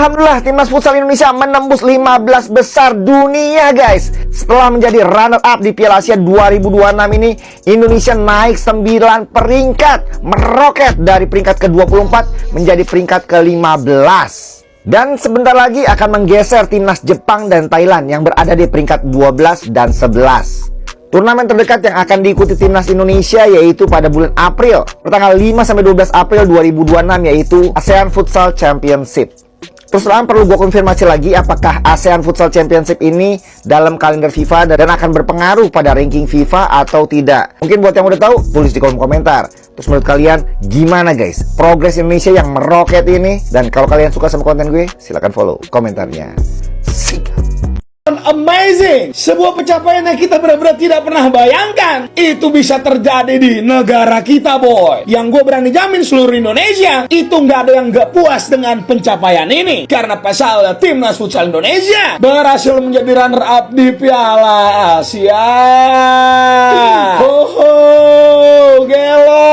Alhamdulillah, timnas futsal Indonesia menembus 15 besar dunia, guys. Setelah menjadi runner up di Piala Asia 2026 ini, Indonesia naik 9 peringkat, meroket dari peringkat ke-24 menjadi peringkat ke-15. Dan sebentar lagi akan menggeser timnas Jepang dan Thailand yang berada di peringkat 12 dan 11. Turnamen terdekat yang akan diikuti timnas Indonesia yaitu pada bulan April, pertanggal 5-12 April 2026, yaitu ASEAN Futsal Championship. Terus terang perlu gue konfirmasi lagi apakah ASEAN Futsal Championship ini dalam kalender FIFA dan akan berpengaruh pada ranking FIFA atau tidak. Mungkin buat yang udah tahu, tulis di kolom komentar. Terus menurut kalian gimana guys progres Indonesia yang meroket ini? Dan kalau kalian suka sama konten gue, silahkan follow komentarnya. Amazing, sebuah pencapaian yang kita benar-benar tidak pernah bayangkan itu bisa terjadi di negara kita, boy. Yang gue berani jamin seluruh Indonesia itu nggak ada yang nggak puas dengan pencapaian ini, karena pasalnya timnas futsal Indonesia berhasil menjadi runner up di Piala Asia. Gelo.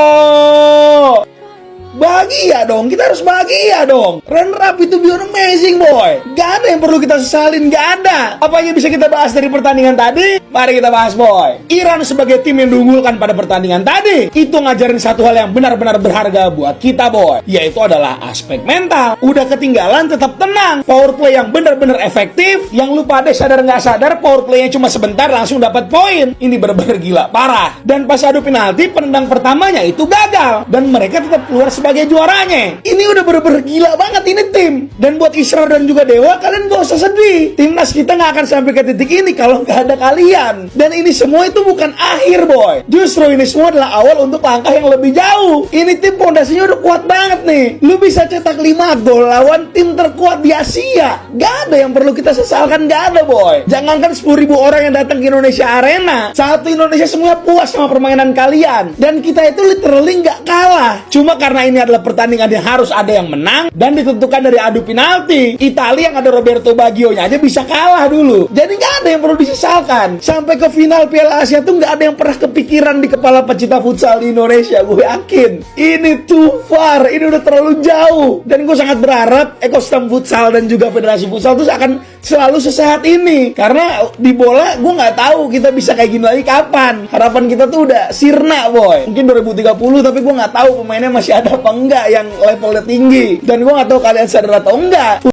Bahagia dong, kita harus bahagia dong. Runner up itu beyond amazing, boy. Gak ada yang perlu kita sesalin, gak ada. Apa yang bisa kita bahas dari pertandingan tadi? Mari kita bahas, boy. Iran sebagai tim yang diunggulkan pada pertandingan tadi itu ngajarin satu hal yang benar-benar berharga buat kita, boy, yaitu adalah aspek mental. Udah ketinggalan tetap tenang. Power play yang benar-benar efektif. Yang lu pada sadar nggak sadar power playnya cuma sebentar langsung dapat poin. Ini benar-benar gila, parah. Dan pas adu penalti, penendang pertamanya itu gagal dan mereka tetap keluar sebagai juaranya. Ini udah bener-bener gila banget ini tim. Dan buat Isra dan juga Dewa, kalian gak usah sedih. Timnas kita gak akan sampai ke titik ini kalau gak ada kalian. Dan ini semua itu bukan akhir, boy. Justru ini semua adalah awal untuk langkah yang lebih jauh. Ini tim fondasinya udah kuat banget nih. Lu bisa cetak 5 gol lawan tim terkuat di Asia. Gak ada yang perlu kita sesalkan, gak ada, boy. Jangankan 10.000 orang yang datang ke Indonesia Arena, satu Indonesia semuanya puas sama permainan kalian. Dan kita itu literally gak kalah. Cuma karena ini adalah pertandingan yang harus ada yang menang dan ditentukan dari adu penalti. Italia yang ada Roberto Baggio-nya aja bisa kalah dulu. Jadi nggak ada yang perlu disesalkan. Sampai ke final Piala Asia tuh nggak ada yang pernah kepikiran di kepala pecinta futsal di Indonesia. Gue yakin ini too far, ini udah terlalu jauh. Dan gue sangat berharap ekosistem futsal dan juga federasi futsal tuh akan selalu sesehat ini. Karena di bola gue nggak tahu kita bisa kayak gini lagi kapan. Harapan kita tuh udah sirna, boy. Mungkin 2030, tapi gue nggak tahu pemainnya masih ada apa enggak yang levelnya tinggi. Dan gue gak tahu kalian sadar atau enggak,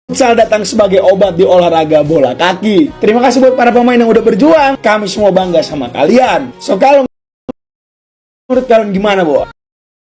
futsal datang sebagai obat di olahraga bola kaki. Terima kasih buat para pemain yang udah berjuang. Kami semua bangga sama kalian. So kalau menurut kalian gimana, Bo?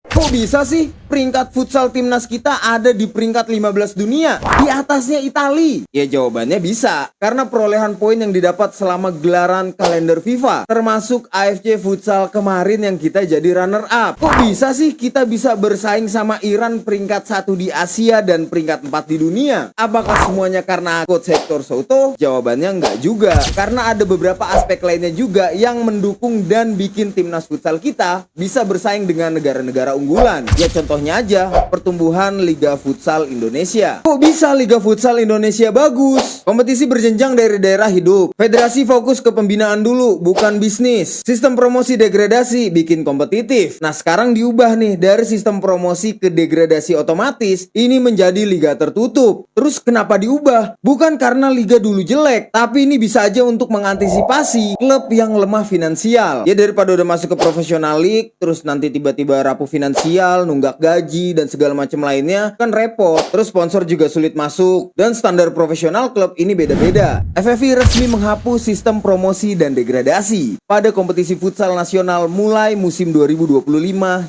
Kok bisa sih peringkat futsal timnas kita ada di peringkat 15 dunia? Di atasnya Italia? Ya jawabannya bisa, karena perolehan poin yang didapat selama gelaran kalender FIFA, termasuk AFC Futsal kemarin yang kita jadi runner up. Kok bisa sih kita bisa bersaing sama Iran peringkat 1 di Asia dan peringkat 4 di dunia? Apakah semuanya karena coach Hector Souto? Jawabannya enggak juga, karena ada beberapa aspek lainnya juga yang mendukung dan bikin timnas futsal kita bisa bersaing dengan negara-negara unggulan. Ya contohnya aja pertumbuhan Liga Futsal Indonesia. Kok bisa Liga Futsal Indonesia bagus? Kompetisi berjenjang dari daerah hidup. Federasi fokus ke pembinaan dulu, bukan bisnis. Sistem promosi degradasi bikin kompetitif. Nah sekarang diubah nih dari sistem promosi ke degradasi otomatis. Ini menjadi liga tertutup. Terus kenapa diubah? Bukan karena liga dulu jelek, tapi ini bisa aja untuk mengantisipasi klub yang lemah finansial. Ya daripada udah masuk ke profesional league, terus nanti tiba-tiba rapuh finansial, nunggak gaji dan segala macam lainnya, kan repot. Terus sponsor juga sulit masuk, dan standar profesional klub ini beda-beda. FFI resmi menghapus sistem promosi dan degradasi pada kompetisi futsal nasional mulai musim 2025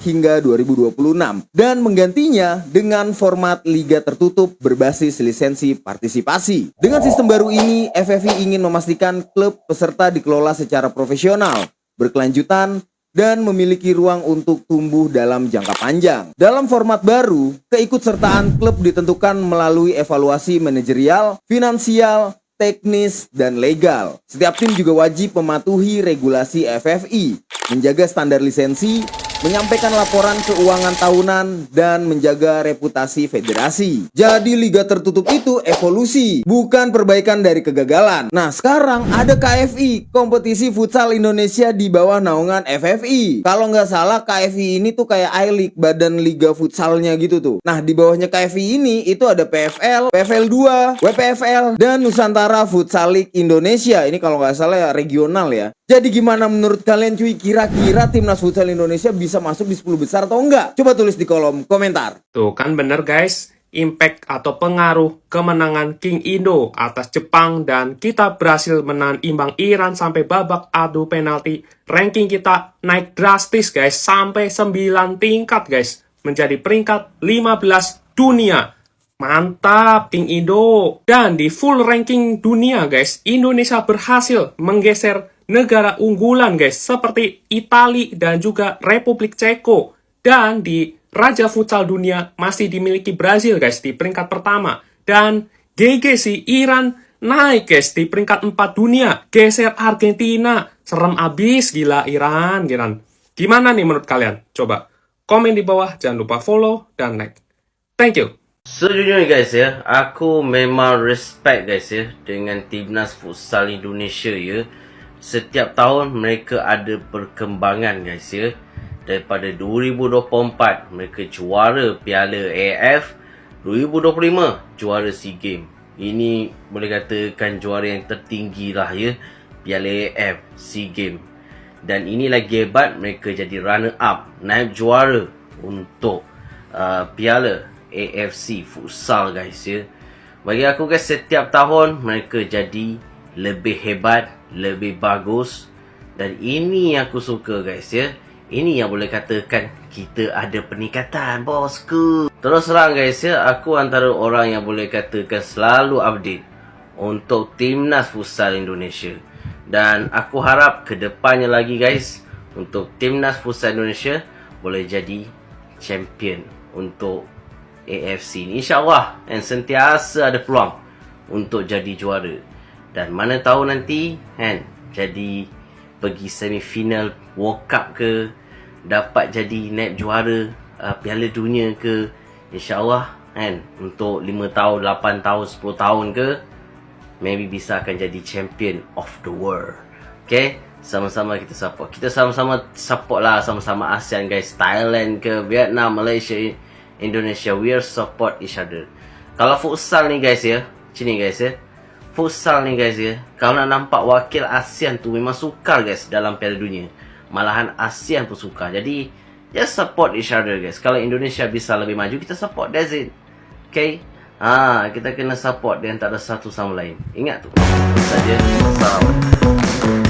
hingga 2026 dan menggantinya dengan format liga tertutup berbasis lisensi partisipasi. Dengan sistem baru ini, FFI ingin memastikan klub peserta dikelola secara profesional, berkelanjutan, dan memiliki ruang untuk tumbuh dalam jangka panjang. Dalam format baru, keikutsertaan klub ditentukan melalui evaluasi manajerial, finansial, teknis, dan legal. Setiap tim juga wajib mematuhi regulasi FFI, menjaga standar lisensi, menyampaikan laporan keuangan tahunan, dan menjaga reputasi federasi. Jadi liga tertutup itu evolusi, bukan perbaikan dari kegagalan. Nah sekarang ada KFI, kompetisi futsal Indonesia di bawah naungan FFI. Kalau nggak salah KFI ini tuh kayak I-League, badan liga futsalnya gitu tuh. Nah di bawahnya KFI ini itu ada PFL, PFL 2, WPFL, dan Nusantara Futsal League Indonesia. Ini kalau nggak salah ya regional ya. Jadi gimana menurut kalian cuy? Kira-kira timnas futsal Indonesia bisa masuk di 10 besar atau enggak? Coba tulis di kolom komentar. Tuh kan bener guys, impact atau pengaruh kemenangan King Indo atas Jepang dan kita berhasil menahan imbang Iran sampai babak adu penalti. Ranking kita naik drastis guys, sampai 9 tingkat guys, menjadi peringkat 15 dunia. Mantap King Indo. Dan di full ranking dunia guys, Indonesia berhasil menggeser negara unggulan guys, seperti Italia dan juga Republik Ceko. Dan di Raja Futsal Dunia masih dimiliki Brazil guys di peringkat pertama. Dan GGC Iran naik guys di peringkat 4 dunia. Geser Argentina. Serem abis gila Iran. Gimana nih menurut kalian? Coba komen di bawah. Jangan lupa follow dan like. Thank you. Sejujurnya guys ya, aku memang respect guys ya dengan timnas futsal Indonesia ya. Setiap tahun mereka ada perkembangan guys ya. Daripada 2024 mereka juara Piala AF, 2025 juara SEA Games. Ini boleh katakan juara yang tertinggi lah ya, Piala AF, SEA Games. Dan ini lagi hebat, mereka jadi runner up, naik juara untuk Piala AFC Futsal guys ya. Bagi aku guys, setiap tahun mereka jadi lebih hebat, lebih bagus. Dan ini yang aku suka guys ya. Ini yang boleh katakan kita ada peningkatan bosku. Terus terang guys ya, aku antara orang yang boleh katakan selalu update untuk timnas futsal Indonesia. Dan aku harap kedepannya lagi guys, untuk timnas futsal Indonesia boleh jadi champion untuk AFC ni, InsyaAllah. Dan sentiasa ada peluang untuk jadi juara. Dan mana tahu nanti kan jadi pergi semifinal World Cup ke, dapat jadi naik juara Piala Dunia ke, InsyaAllah kan, untuk 5 tahun, 8 tahun, 10 tahun ke, maybe bisa akan jadi champion of the world. Okay, sama-sama kita support. Kita sama-sama support lah, sama-sama ASEAN guys, Thailand ke, Vietnam, Malaysia, Indonesia, we are support each other. Kalau futsal ni guys ya, sini guys ya, futsal ni guys ya, kalau nak nampak wakil ASEAN tu memang sukar guys dalam Piala Dunia. Malahan ASEAN pun suka. Jadi just support each other guys. Kalau Indonesia bisa lebih maju, kita support, that's it. Okay, kita kena support di antara satu sama lain. Ingat tu saja. Assalamualaikum.